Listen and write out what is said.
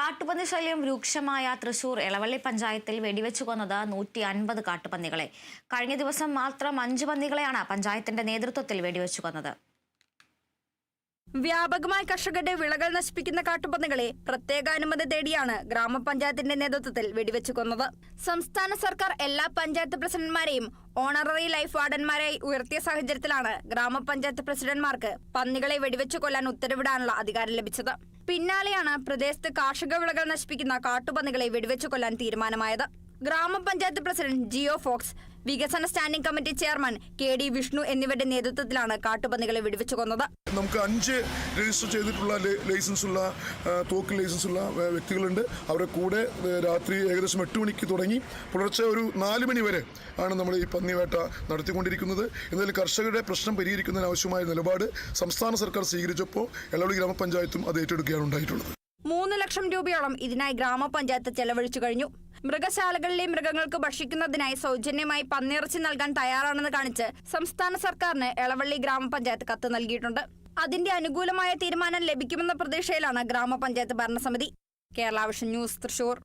കാട്ടുപന്നി ശല്യം രൂക്ഷമായ തൃശൂർ എളവള്ളി പഞ്ചായത്തിൽ വെടിവെച്ചു കൊന്നത് 150 കാട്ടുപന്നികളെ. കഴിഞ്ഞ ദിവസം മാത്രം 5 പന്നികളെയാണ് പഞ്ചായത്തിന്റെ നേതൃത്വത്തിൽ വെടിവെച്ചു കൊന്നത്. വ്യാപകമായി കർഷകരുടെ വിളകൾ നശിപ്പിക്കുന്ന കാട്ടുപന്നികളെ പ്രത്യേകാനുമതി തേടിയാണ് ഗ്രാമപഞ്ചായത്തിന്റെ നേതൃത്വത്തിൽ വെടിവെച്ചു കൊന്നത്. സംസ്ഥാന സർക്കാർ എല്ലാ പഞ്ചായത്ത് പ്രസിഡന്റ്മാരെയും ഓണററി ലൈഫ് വാർഡന്മാരായി ഉയർത്തിയ സാഹചര്യത്തിലാണ് ഗ്രാമപഞ്ചായത്ത് പ്രസിഡന്റ്മാർക്ക് പന്നികളെ വെടിവെച്ചു കൊല്ലാൻ ഉത്തരവിടാനുള്ള അധികാരം ലഭിച്ചത്. പിന്നാലെയാണ് പ്രദേശത്ത് കാർഷിക വിളകൾ നശിപ്പിക്കുന്ന കാട്ടുപന്നികളെ വെടിവെച്ചു കൊല്ലാൻ തീരുമാനമായത്. ഗ്രാമപഞ്ചായത്ത് പ്രസിഡന്റ് ജിയോ ഫോക്സ്, വികസന standing committee chairman KD Vishnu എന്നിവരുടെ നേതൃത്വത്തിലാണ് കാട്ടുപന്നികളെ വെടിവെച്ചു കൊന്നത്. നമുക്ക് 5 രജിസ്റ്റർ ചെയ്തിട്ടുള്ള ലൈസൻസുള്ള തോക്ക് ലൈസൻസുള്ള വ്യക്തികളുണ്ട്. അവരെ കൂടെ രാത്രി ഏകദേശം 8 മണിക്ക് തുടങ്ങി പുലർച്ചെ ഒരു 4 മണി വരെ ആണ് നമ്മൾ ഈ പന്നിവേട്ട നടത്തിക്കൊണ്ടിരിക്കുന്നത്. എന്നാലും കർഷകരുടെ പ്രശ്നം പരിഹരിക്കുന്നതിന് ആവശ്യമായ നിലപാട് സംസ്ഥാന സർക്കാർ സ്വീകരിച്ചപ്പോൾ എളവള്ളി ഗ്രാമപഞ്ചായത്തും അത് ഏറ്റെടുക്കുകയാണ് ഉണ്ടായിട്ടുള്ളത്. 3 ലക്ഷം രൂപയോളം ഇതിനായി ഗ്രാമപഞ്ചായത്ത് ചെലവഴിച്ചു കഴിഞ്ഞു. മൃഗശാലകളിലെ മൃഗങ്ങൾക്ക് ഭക്ഷിക്കുന്നതിനായി സൗജന്യമായി പന്നിയിറച്ചി നൽകാൻ തയ്യാറാണെന്ന് കാണിച്ച് സംസ്ഥാന സർക്കാരിന് എളവള്ളി ഗ്രാമപഞ്ചായത്ത് കത്ത് നൽകിയിട്ടുണ്ട്. അതിന്റെ അനുകൂലമായ തീരുമാനം ലഭിക്കുമെന്ന പ്രതീക്ഷയിലാണ് ഗ്രാമപഞ്ചായത്ത് ഭരണസമിതി. Kerala vision news, Thrissur.